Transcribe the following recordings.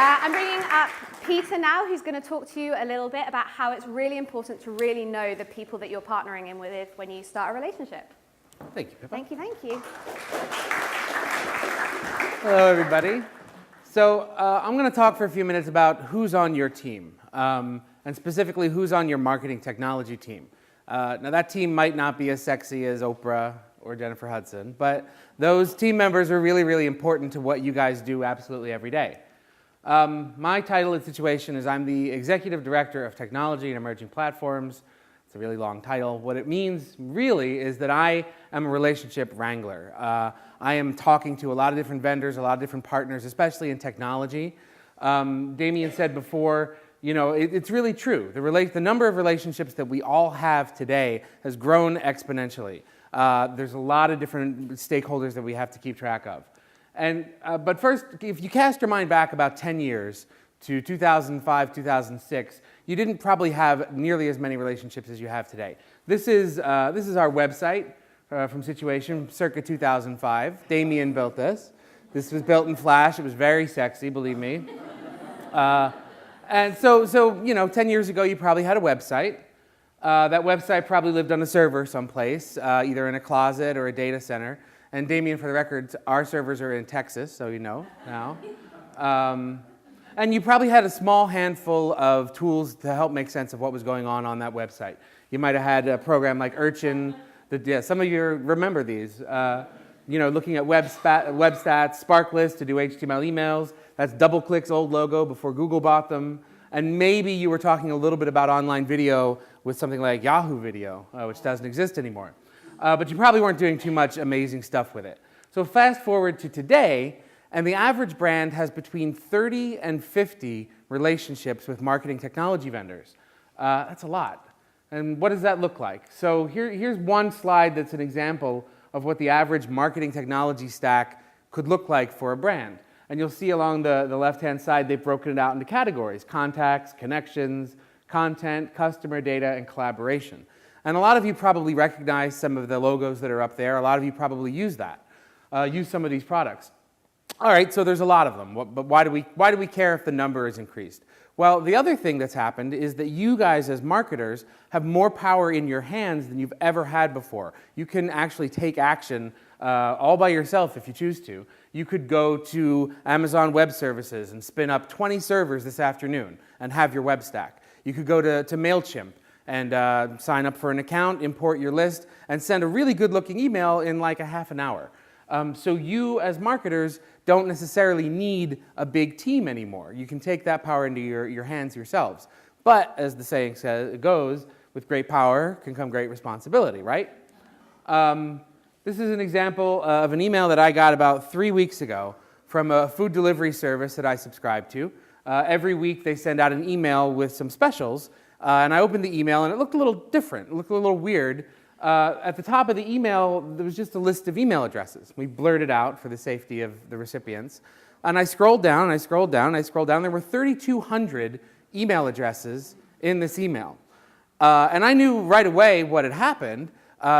I'm bringing up Peter now, who's going to talk to you a little bit about how it's really important to really know the people that you're partnering in with when you start a relationship. Thank you, Pippa. Thank you, thank you. Hello, everybody. So I'm going to talk for a few minutes about who's on your team, and specifically who's on your marketing technology team. Now, that team might not be as sexy as Oprah or Jennifer Hudson, but those team members are really, really important to what you guys do absolutely every day. My title and situation is I'm the Executive Director of Technology and Emerging Platforms. It's a really long title. What it means really is that I am a relationship wrangler. I am talking to a lot of different vendors, a lot of different partners, especially in technology. Damien said before, you know, it's really true. The number of relationships that we all have today has grown exponentially. There's a lot of different stakeholders that we have to keep track of. But first, if you cast your mind back about 10 years to 2005, 2006, you didn't probably have nearly as many relationships as you have today. This is our website from Situation, circa 2005. Damien built this. This was built in Flash. It was very sexy, believe me. And so, you know, 10 years ago, you probably had a website. That website probably lived on a server someplace, either in a closet or a data center. And Damien, for the record, our servers are in Texas, so you know now. And you probably had a small handful of tools to help make sense of what was going on that website. You might have had a program like Urchin. Some of you remember these. You know, looking at web stats, Sparklist to do HTML emails. That's DoubleClick's old logo before Google bought them. And maybe you were talking a little bit about online video with something like Yahoo Video, which doesn't exist anymore. But you probably weren't doing too much amazing stuff with it. So fast forward to today, and the average brand has between 30 and 50 relationships with marketing technology vendors. That's a lot. And what does that look like? So here's one slide that's an example of what the average marketing technology stack could look like for a brand. And you'll see along the left-hand side, they've broken it out into categories: contacts, connections, content, customer data, and collaboration. And a lot of you probably recognize some of the logos that are up there. A lot of you probably use that, use some of these products. All right, so there's a lot of them, but why do we care if the number is increased? Well, the other thing that's happened is that you guys as marketers have more power in your hands than you've ever had before. You can actually take action all by yourself if you choose to. You could go to Amazon Web Services and spin up 20 servers this afternoon and have your web stack. You could go to MailChimp and sign up for an account, import your list, and send a really good-looking email in like a half an hour. So you, as marketers, don't necessarily need a big team anymore. You can take that power into your hands yourselves. But, as the saying goes, with great power can come great responsibility, right? This is an example of an email that I got about 3 weeks ago from a food delivery service that I subscribe to. Every week they send out an email with some specials. And I opened the email, and it looked a little different. It looked a little weird. At the top of the email, there was just a list of email addresses. We blurred it out for the safety of the recipients. And I scrolled down, and I scrolled down, and I scrolled down. There were 3,200 email addresses in this email. And I knew right away what had happened.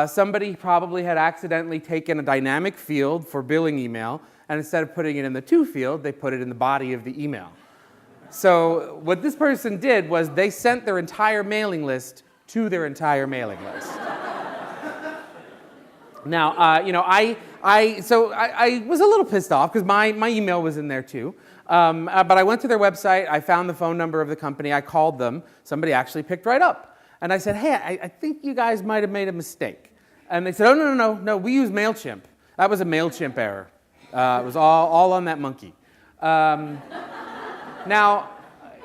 Somebody probably had accidentally taken a dynamic field for billing email, and instead of putting it in the to field, they put it in the body of the email. So what this person did was they sent their entire mailing list to their entire mailing list. Now, you know, I was a little pissed off because my email was in there too. But I went to their website. I found the phone number of the company. I called them. Somebody actually picked right up. And I said, hey, I think you guys might have made a mistake. And they said, oh, no, we use MailChimp. That was a MailChimp error. It was all on that monkey. Now,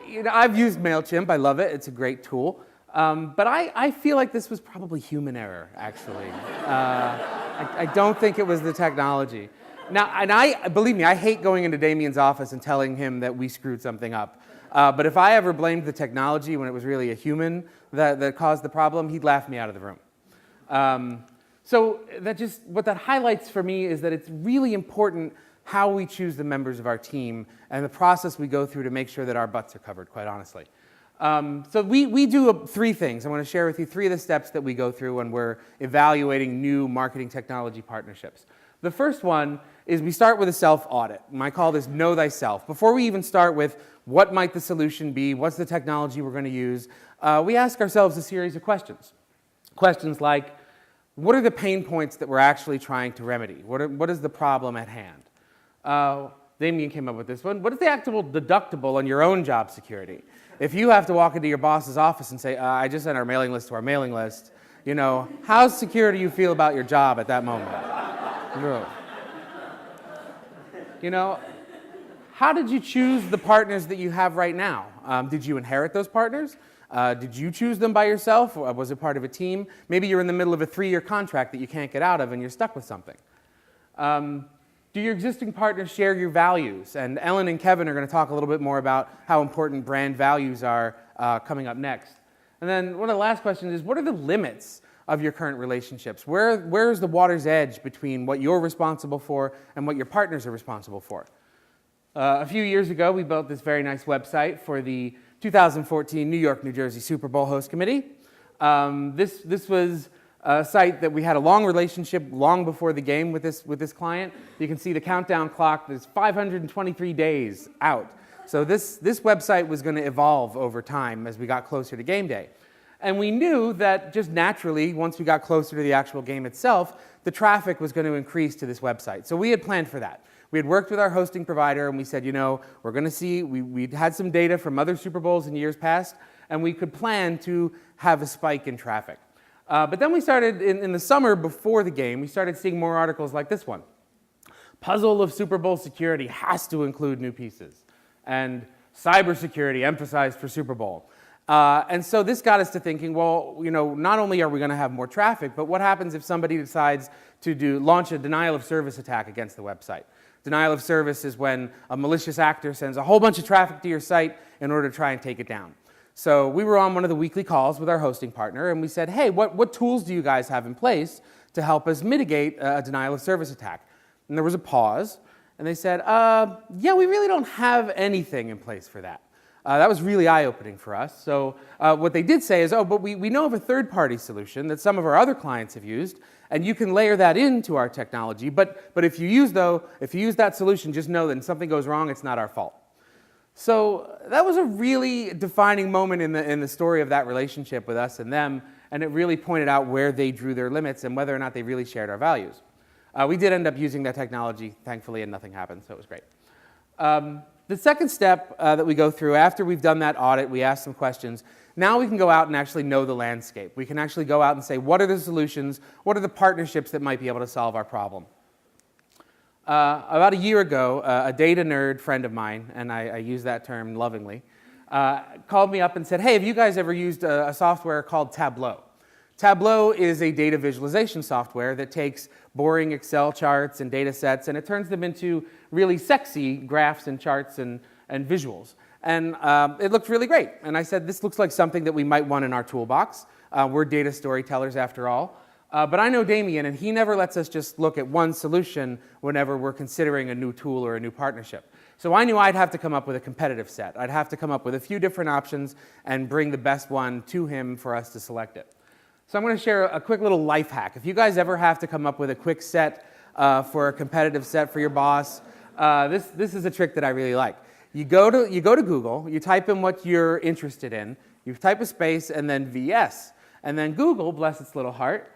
you know, I've used MailChimp. I love it. It's a great tool. But I feel like this was probably human error, actually. I don't think it was the technology. Now, and believe me, I hate going into Damien's office and telling him that we screwed something up. But if I ever blamed the technology when it was really a human that caused the problem, he'd laugh me out of the room. So what that highlights for me is that it's really important how we choose the members of our team and the process we go through to make sure that our butts are covered, quite honestly. So we do three things. I want to share with you three of the steps that we go through when we're evaluating new marketing technology partnerships. The first one is we start with a self-audit. And I call this Know Thyself. Before we even start with what might the solution be, what's the technology we're going to use, we ask ourselves a series of questions. Questions like, what are the pain points that we're actually trying to remedy? What is the problem at hand? Damien came up with this one. What is the actual deductible on your own job security? If you have to walk into your boss's office and say, I just sent our mailing list to our mailing list, you know, how secure do you feel about your job at that moment? No. You know, how did you choose the partners that you have right now? Did you inherit those partners? Did you choose them by yourself? Or was it part of a team? Maybe you're in the middle of a 3-year contract that you can't get out of and you're stuck with something. Do your existing partners share your values? And Ellen and Kevin are going to talk a little bit more about how important brand values are coming up next. And then one of the last questions is, what are the limits of your current relationships? Where's the water's edge between what you're responsible for and what your partners are responsible for? A few years ago, we built this very nice website for the 2014 New York, New Jersey Super Bowl host committee. This was a site that we had a long relationship long before the game with this client. You can see the countdown clock. There's 523 days out. So this website was going to evolve over time as we got closer to game day. And we knew that just naturally, once we got closer to the actual game itself, the traffic was going to increase to this website. So we had planned for that. We had worked with our hosting provider, and we said, you know, we're going to see, we'd had some data from other Super Bowls in years past, and we could plan to have a spike in traffic. But then we started, in the summer before the game, we started seeing more articles like this one. Puzzle of Super Bowl security has to include new pieces. And cybersecurity emphasized for Super Bowl. And so this got us to thinking, well, you know, not only are we going to have more traffic, but what happens if somebody decides to launch a denial of service attack against the website? Denial of service is when a malicious actor sends a whole bunch of traffic to your site in order to try and take it down. So we were on one of the weekly calls with our hosting partner, and we said, hey, what tools do you guys have in place to help us mitigate a denial of service attack? And there was a pause, and they said, yeah, we really don't have anything in place for that. That was really eye-opening for us. So what they did say is, oh, but we know of a third-party solution that some of our other clients have used, and you can layer that into our technology. But if you use that solution, just know that when something goes wrong, it's not our fault. So that was a really defining moment in the story of that relationship with us and them, and it really pointed out where they drew their limits and whether or not they really shared our values. We did end up using that technology, thankfully, and nothing happened, so it was great. The second step that we go through, after we've done that audit, we ask some questions. Now we can go out and actually know the landscape. We can actually go out and say, what are the solutions? What are the partnerships that might be able to solve our problem? About a year ago, a data nerd friend of mine, and I use that term lovingly, called me up and said, hey, have you guys ever used a software called Tableau? Tableau is a data visualization software that takes boring Excel charts and data sets and it turns them into really sexy graphs and charts and visuals. And it looked really great. And I said, this looks like something that we might want in our toolbox. We're data storytellers after all. But I know Damien, and he never lets us just look at one solution whenever we're considering a new tool or a new partnership. So I knew I'd have to come up with a competitive set. I'd have to come up with a few different options and bring the best one to him for us to select it. So I'm going to share a quick little life hack. If you guys ever have to come up with a quick set for a competitive set for your boss, this is a trick that I really like. You go to Google, you type in what you're interested in, you type a space and then VS. And then Google, bless its little heart,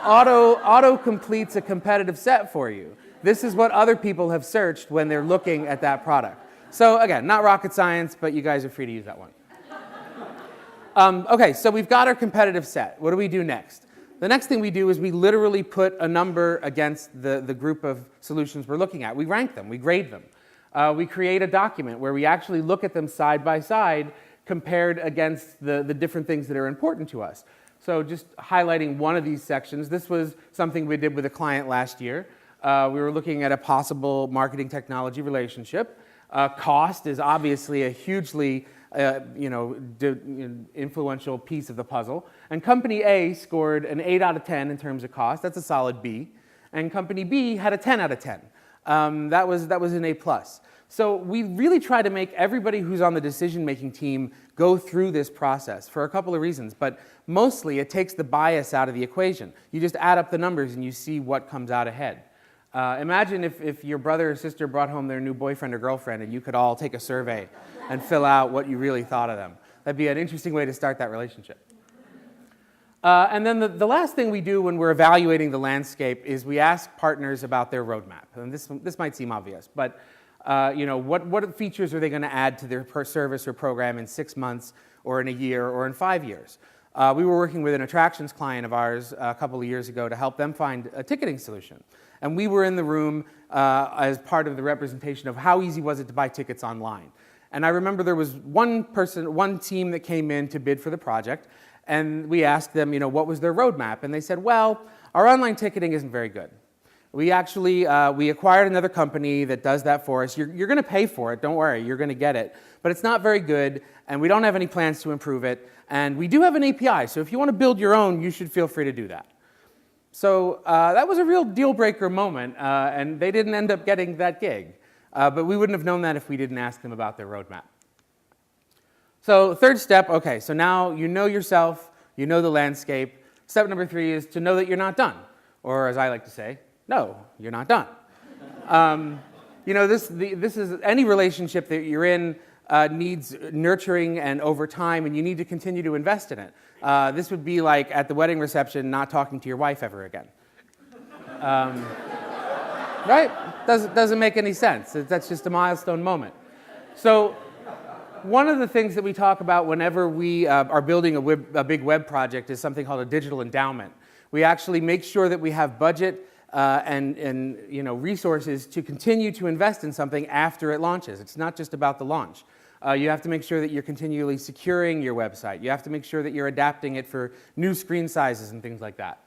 auto completes a competitive set for you. This is what other people have searched when they're looking at that product. So again, not rocket science, but you guys are free to use that one. Okay, so we've got our competitive set. What do we do next? The next thing we do is we literally put a number against the group of solutions we're looking at. We rank them, we grade them. We create a document where we actually look at them side by side compared against the different things that are important to us. So just highlighting one of these sections, this was something we did with a client last year. We were looking at a possible marketing technology relationship. Cost is obviously a hugely influential piece of the puzzle. And Company A scored an 8 out of 10 in terms of cost. That's a solid B. And Company B had a 10 out of 10. That was an A+. So we really try to make everybody who's on the decision-making team go through this process for a couple of reasons. But mostly, it takes the bias out of the equation. You just add up the numbers and you see what comes out ahead. Imagine if your brother or sister brought home their new boyfriend or girlfriend and you could all take a survey and fill out what you really thought of them. That'd be an interesting way to start that relationship. And then the last thing we do when we're evaluating the landscape is we ask partners about their roadmap. And this might seem obvious, but what features are they going to add to their service or program in 6 months or in a year or in 5 years? We were working with an attractions client of ours a couple of years ago to help them find a ticketing solution. And we were in the room as part of the representation of how easy was it to buy tickets online. And I remember there was one team that came in to bid for the project, and we asked them, what was their roadmap? And they said, well, our online ticketing isn't very good. We actually, we acquired another company that does that for us. You're going to pay for it, don't worry, you're going to get it. But it's not very good, and we don't have any plans to improve it. And we do have an API, so if you want to build your own, you should feel free to do that. So that was a real deal-breaker moment, and they didn't end up getting that gig. But we wouldn't have known that if we didn't ask them about their roadmap. So third step, okay, so now you know yourself, you know the landscape. Step number 3 is to know that you're not done. Or as I like to say, no, you're not done. This is any relationship that you're in needs nurturing and over time, and you need to continue to invest in it. This would be like at the wedding reception not talking to your wife ever again. Right? Doesn't make any sense. That's just a milestone moment. So one of the things that we talk about whenever we are building a big web project is something called a digital endowment. We actually make sure that we have budget and resources to continue to invest in something after it launches. It's not just about the launch. You have to make sure that you're continually securing your website. You have to make sure that you're adapting it for new screen sizes and things like that.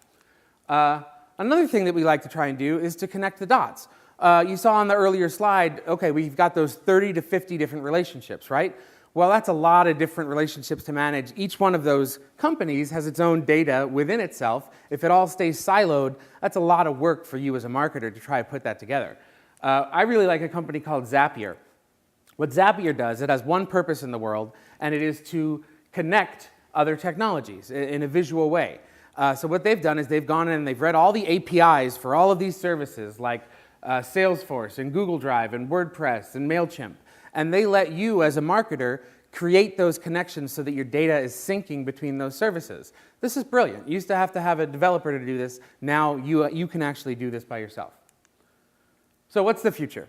Another thing that we like to try and do is to connect the dots. You saw on the earlier slide, okay, we've got those 30 to 50 different relationships, right? Well, that's a lot of different relationships to manage. Each one of those companies has its own data within itself. If it all stays siloed, that's a lot of work for you as a marketer to try to put that together. I really like a company called Zapier. What Zapier does, it has one purpose in the world, and it is to connect other technologies in a visual way. So what they've done is they've gone in and they've read all the APIs for all of these services like Salesforce and Google Drive and WordPress and MailChimp. And they let you, as a marketer, create those connections so that your data is syncing between those services. This is brilliant. You used to have a developer to do this. Now you can actually do this by yourself. So what's the future?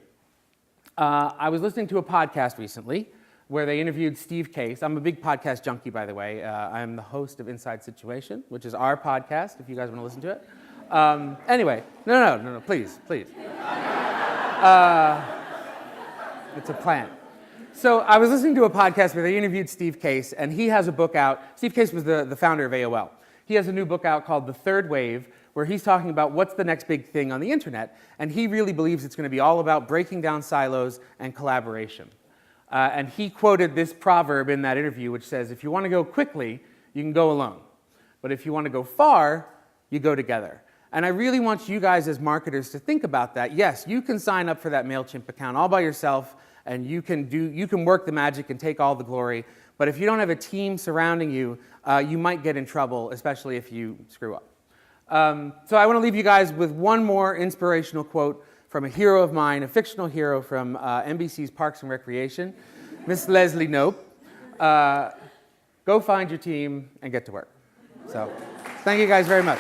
I was listening to a podcast recently where they interviewed Steve Case. I'm a big podcast junkie, by the way. I'm the host of Inside Situation, which is our podcast, if you guys want to listen to it. Anyway, no, please. It's a plant. So I was listening to a podcast where they interviewed Steve Case, and he has a book out. Steve Case was the founder of AOL. He has a new book out called The Third Wave, where he's talking about what's the next big thing on the internet, and he really believes it's going to be all about breaking down silos and collaboration. And he quoted this proverb in that interview, which says, if you want to go quickly, you can go alone. But if you want to go far, you go together. And I really want you guys as marketers to think about that. Yes, you can sign up for that MailChimp account all by yourself, and you can work the magic and take all the glory. But if you don't have a team surrounding you, you might get in trouble, especially if you screw up. So I want to leave you guys with one more inspirational quote from a hero of mine, a fictional hero from NBC's Parks and Recreation, Miss Leslie Knope. Go find your team and get to work. So thank you guys very much.